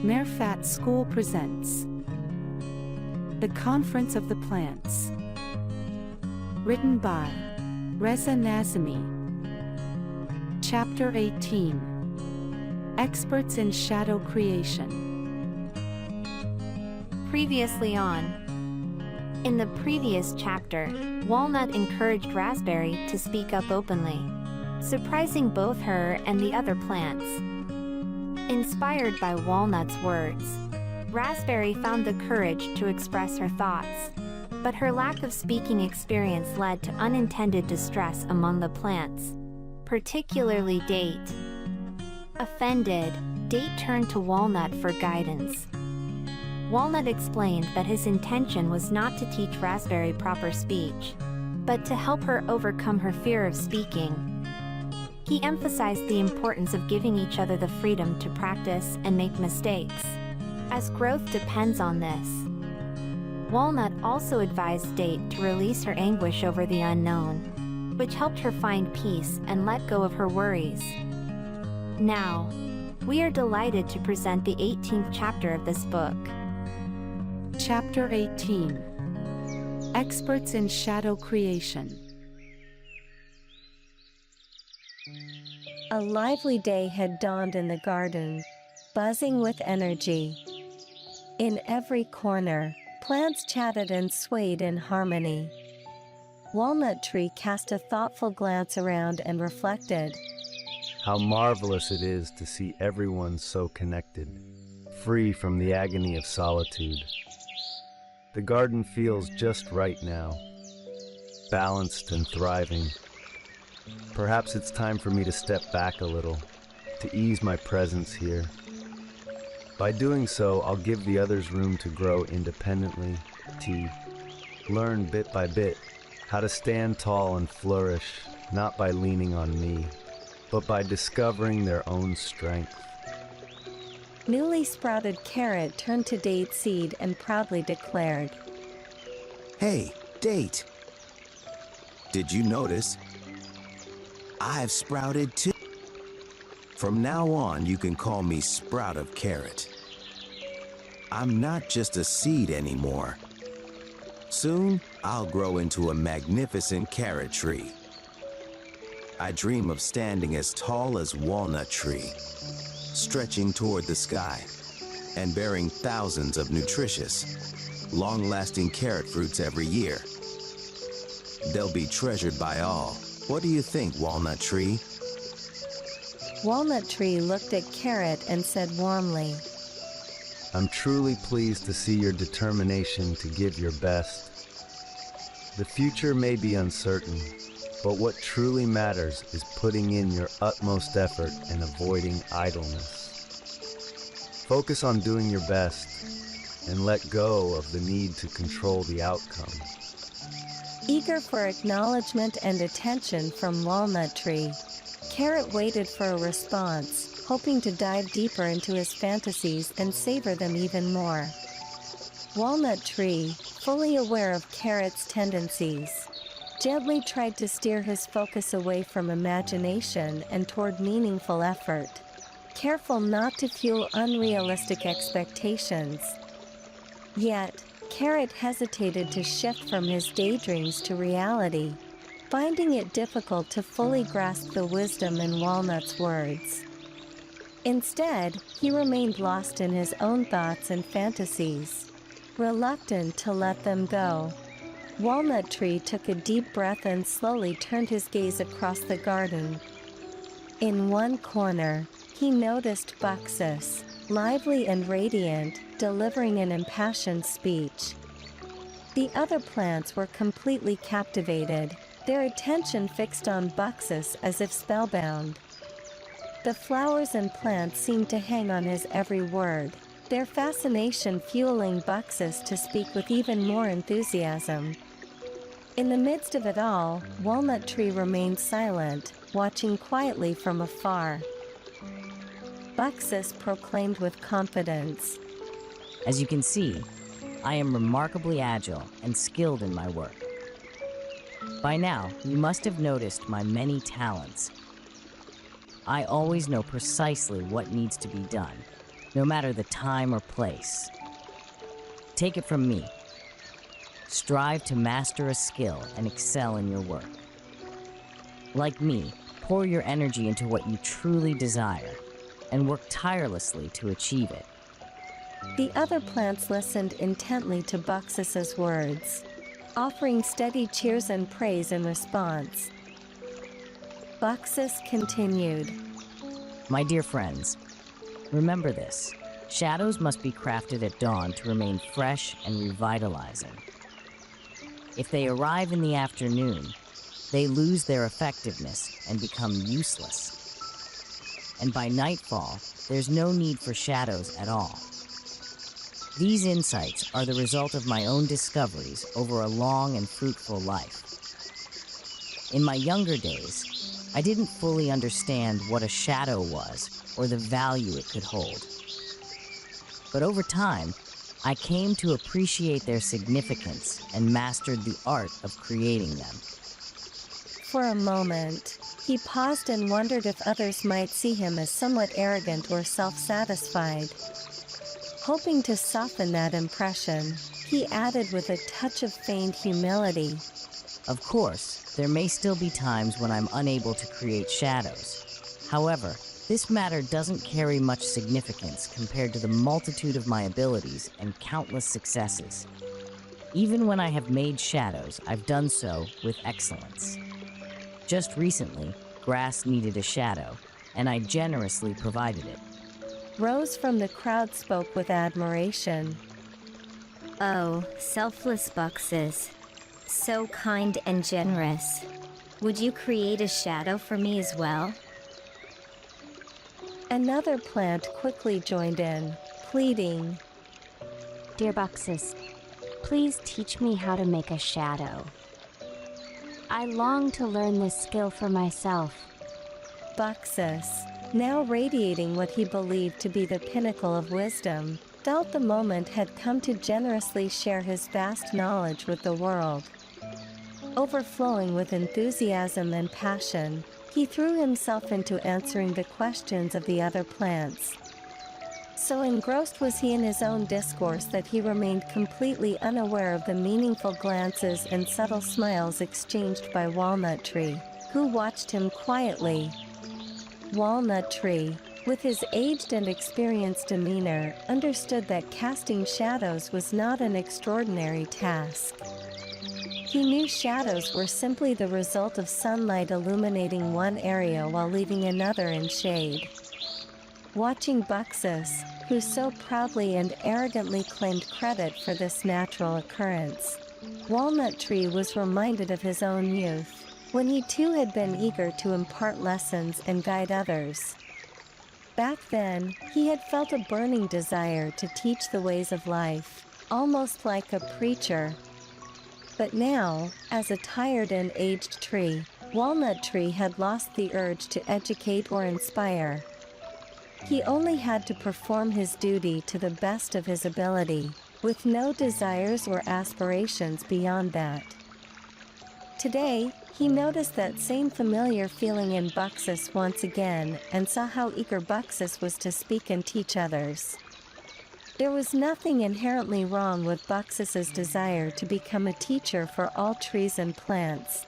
Marifat School presents The Conference of the Plants. Written by Reza Nazimi. Chapter 18. Experts in Shadow Creation. Previously on. In the previous chapter, Walnut encouraged Raspberry to speak up openly, surprising both her and the other plants. Inspired by Walnut's words, Raspberry found the courage to express her thoughts, but her lack of speaking experience led to unintended distress among the plants, particularly Date. Offended, Date turned to Walnut for guidance. Walnut explained that his intention was not to teach Raspberry proper speech, but to help her overcome her fear of speaking. He emphasized the importance of giving each other the freedom to practice and make mistakes, as growth depends on this. Walnut also advised Date to release her anguish over the unknown, which helped her find peace and let go of her worries. Now, we are delighted to present the 18th chapter of this book. Chapter 18. Experts in Shadow Creation. A lively day had dawned in the garden, buzzing with energy. In every corner, plants chatted and swayed in harmony. Walnut Tree cast a thoughtful glance around and reflected. How marvelous it is to see everyone so connected, free from the agony of solitude. The garden feels just right now, balanced and thriving. Perhaps it's time for me to step back a little, to ease my presence here. By doing so, I'll give the others room to grow independently, to learn bit by bit how to stand tall and flourish, not by leaning on me, but by discovering their own strength. Newly sprouted Carrot turned to Date Seed and proudly declared, "Hey, Date! Did you notice? I've sprouted too. From now on, you can call me Sprout of Carrot. I'm not just a seed anymore. Soon, I'll grow into a magnificent carrot tree. I dream of standing as tall as Walnut Tree, stretching toward the sky, and bearing thousands of nutritious, long-lasting carrot fruits every year. They'll be treasured by all. What do you think, Walnut Tree?" Walnut Tree looked at Carrot and said warmly, I'm truly pleased to see your determination to give your best. The future may be uncertain, but what truly matters is putting in your utmost effort and avoiding idleness. Focus on doing your best and let go of the need to control the outcome. Eager for acknowledgement and attention from Walnut Tree, Carrot waited for a response, hoping to dive deeper into his fantasies and savor them even more. Walnut Tree, fully aware of Carrot's tendencies, gently tried to steer his focus away from imagination and toward meaningful effort, careful not to fuel unrealistic expectations. Yet, Carrot hesitated to shift from his daydreams to reality, finding it difficult to fully grasp the wisdom in Walnut's words. Instead, he remained lost in his own thoughts and fantasies, reluctant to let them go. Walnut Tree took a deep breath and slowly turned his gaze across the garden. In one corner, he noticed Buxus, lively and radiant, delivering an impassioned speech. The other plants were completely captivated, their attention fixed on Buxus as if spellbound. The flowers and plants seemed to hang on his every word, their fascination fueling Buxus to speak with even more enthusiasm. In the midst of it all, Walnut Tree remained silent, watching quietly from afar. Buxus proclaimed with confidence, As you can see, I am remarkably agile and skilled in my work. By now, you must have noticed my many talents. I always know precisely what needs to be done, no matter the time or place. Take it from me. Strive to master a skill and excel in your work. Like me, pour your energy into what you truly desire and work tirelessly to achieve it. The other plants listened intently to Buxus's words, offering steady cheers and praise in response. Buxus continued. My dear friends, remember this. Shadows must be crafted at dawn to remain fresh and revitalizing. If they arrive in the afternoon, they lose their effectiveness and become useless. And by nightfall, there's no need for shadows at all. These insights are the result of my own discoveries over a long and fruitful life. In my younger days, I didn't fully understand what a shadow was or the value it could hold. But over time, I came to appreciate their significance and mastered the art of creating them. For a moment, he paused and wondered if others might see him as somewhat arrogant or self-satisfied. Hoping to soften that impression, he added with a touch of feigned humility. Of course, there may still be times when I'm unable to create shadows. However, this matter doesn't carry much significance compared to the multitude of my abilities and countless successes. Even when I have made shadows, I've done so with excellence. Just recently, grass needed a shadow, and I generously provided it. Rose from the crowd spoke with admiration. Oh, selfless Buxus. So kind and generous. Would you create a shadow for me as well? Another plant quickly joined in, pleading. Dear Buxus, please teach me how to make a shadow. I long to learn this skill for myself. Buxus, now radiating what he believed to be the pinnacle of wisdom, felt the moment had come to generously share his vast knowledge with the world. Overflowing with enthusiasm and passion, he threw himself into answering the questions of the other plants. So engrossed was he in his own discourse that he remained completely unaware of the meaningful glances and subtle smiles exchanged by Walnut Tree, who watched him quietly. Walnut Tree, with his aged and experienced demeanor, understood that casting shadows was not an extraordinary task. He knew shadows were simply the result of sunlight illuminating one area while leaving another in shade. Watching Buxus, who so proudly and arrogantly claimed credit for this natural occurrence, Walnut Tree was reminded of his own youth, when he too had been eager to impart lessons and guide others. Back then, he had felt a burning desire to teach the ways of life, almost like a preacher. But now, as a tired and aged tree, Walnut Tree had lost the urge to educate or inspire. He only had to perform his duty to the best of his ability, with no desires or aspirations beyond that. Today, he noticed that same familiar feeling in Buxus once again and saw how eager Buxus was to speak and teach others. There was nothing inherently wrong with Buxus's desire to become a teacher for all trees and plants.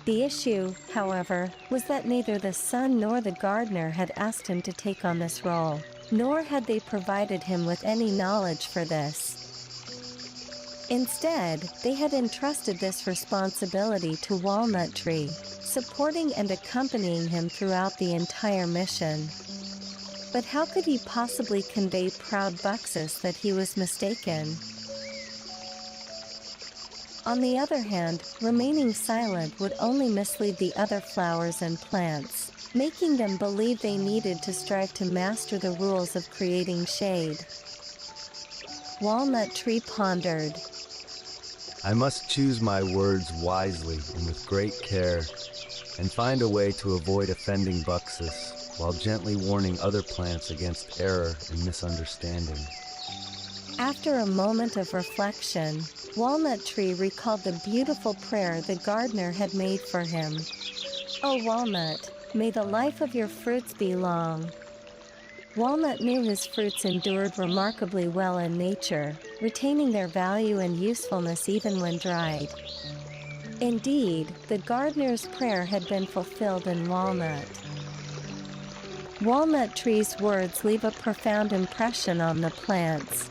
The issue, however, was that neither the sun nor the gardener had asked him to take on this role, nor had they provided him with any knowledge for this. Instead, they had entrusted this responsibility to Walnut Tree, supporting and accompanying him throughout the entire mission. But how could he possibly convey proud Buxus that he was mistaken? On the other hand, remaining silent would only mislead the other flowers and plants, making them believe they needed to strive to master the rules of creating shade. Walnut Tree pondered. I must choose my words wisely and with great care, and find a way to avoid offending Buxus, while gently warning other plants against error and misunderstanding. After a moment of reflection, Walnut Tree recalled the beautiful prayer the gardener had made for him. "O Walnut, may the life of your fruits be long. Walnut knew his fruits endured remarkably well in nature, retaining their value and usefulness even when dried. Indeed, the gardener's prayer had been fulfilled in Walnut. Walnut Tree's words leave a profound impression on the plants.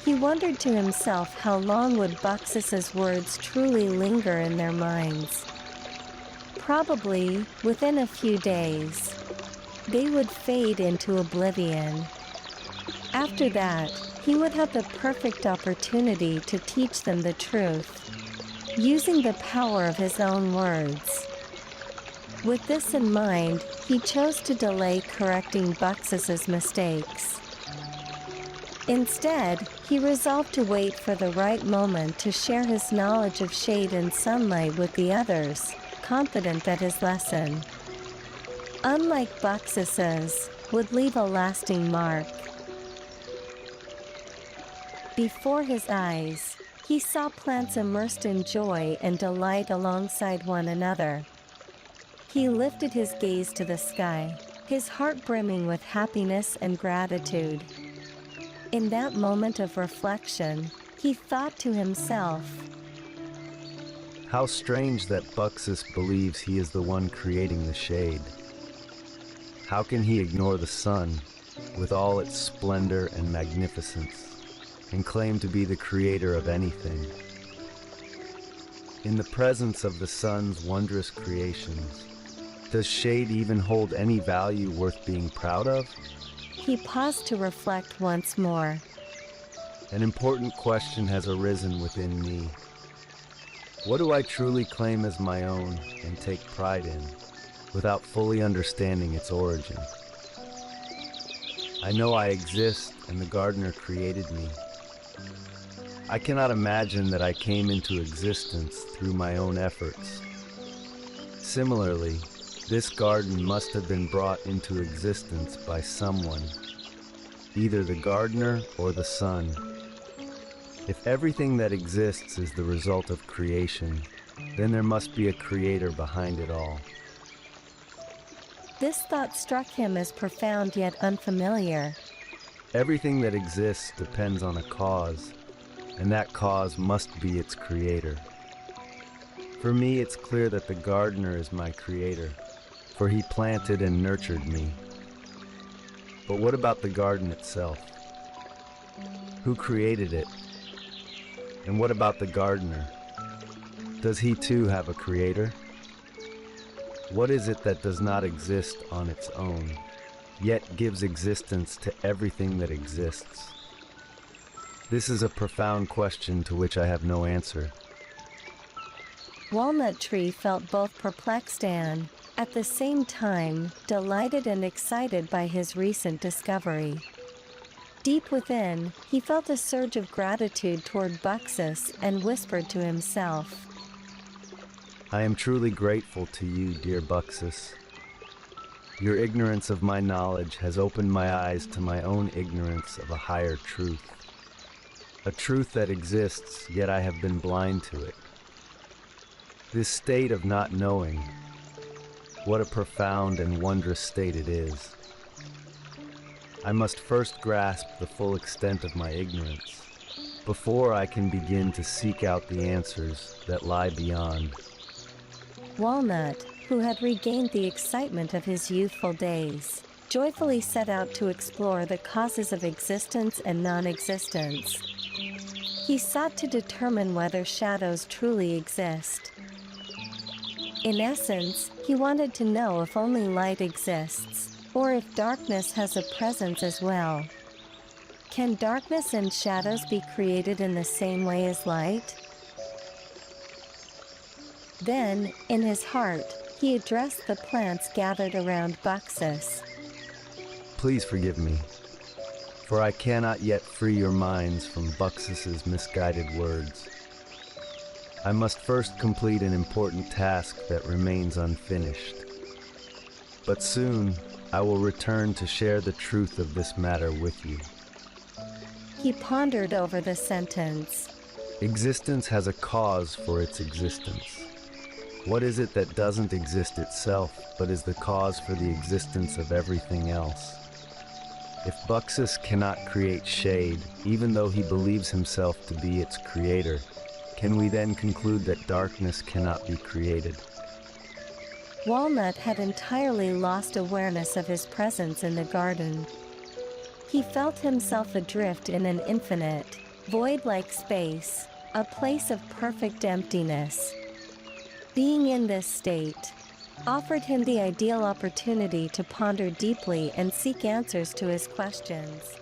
He wondered to himself how long would Buxus's words truly linger in their minds. Probably, within a few days, they would fade into oblivion. After that, he would have the perfect opportunity to teach them the truth, using the power of his own words. With this in mind, he chose to delay correcting Buxus's mistakes. Instead, he resolved to wait for the right moment to share his knowledge of shade and sunlight with the others, confident that his lesson, unlike Buxus's, would leave a lasting mark. Before his eyes, he saw plants immersed in joy and delight alongside one another. He lifted his gaze to the sky, his heart brimming with happiness and gratitude. In that moment of reflection, he thought to himself, How strange that Buxus believes he is the one creating the shade. How can he ignore the sun, with all its splendor and magnificence, and claim to be the creator of anything? In the presence of the sun's wondrous creations, does shade even hold any value worth being proud of? He paused to reflect once more. An important question has arisen within me. What do I truly claim as my own and take pride in, without fully understanding its origin? I know I exist and the gardener created me. I cannot imagine that I came into existence through my own efforts. Similarly, this garden must have been brought into existence by someone, either the gardener or the sun. If everything that exists is the result of creation, then there must be a creator behind it all. This thought struck him as profound yet unfamiliar. Everything that exists depends on a cause, and that cause must be its creator. For me, it's clear that the gardener is my creator, for he planted and nurtured me. But what about the garden itself? Who created it? And what about the gardener? Does he too have a creator? What is it that does not exist on its own, yet gives existence to everything that exists? This is a profound question to which I have no answer. Walnut Tree felt both perplexed and, at the same time, delighted and excited by his recent discovery. Deep within, he felt a surge of gratitude toward Buxus and whispered to himself, I am truly grateful to you, dear Buxus. Your ignorance of my knowledge has opened my eyes to my own ignorance of a higher truth. A truth that exists, yet I have been blind to it. This state of not knowing, what a profound and wondrous state it is. I must first grasp the full extent of my ignorance, before I can begin to seek out the answers that lie beyond. Walnut, who had regained the excitement of his youthful days, joyfully set out to explore the causes of existence and non-existence. He sought to determine whether shadows truly exist. In essence, he wanted to know if only light exists, or if darkness has a presence as well. Can darkness and shadows be created in the same way as light? Then, in his heart, he addressed the plants gathered around Buxus. Please forgive me, for I cannot yet free your minds from Buxus's misguided words. I must first complete an important task that remains unfinished. But soon, I will return to share the truth of this matter with you. He pondered over the sentence. Existence has a cause for its existence. What is it that doesn't exist itself, but is the cause for the existence of everything else? If Buxus cannot create shade, even though he believes himself to be its creator, can we then conclude that darkness cannot be created? Walnut had entirely lost awareness of his presence in the garden. He felt himself adrift in an infinite, void-like space, a place of perfect emptiness. Being in this state offered him the ideal opportunity to ponder deeply and seek answers to his questions.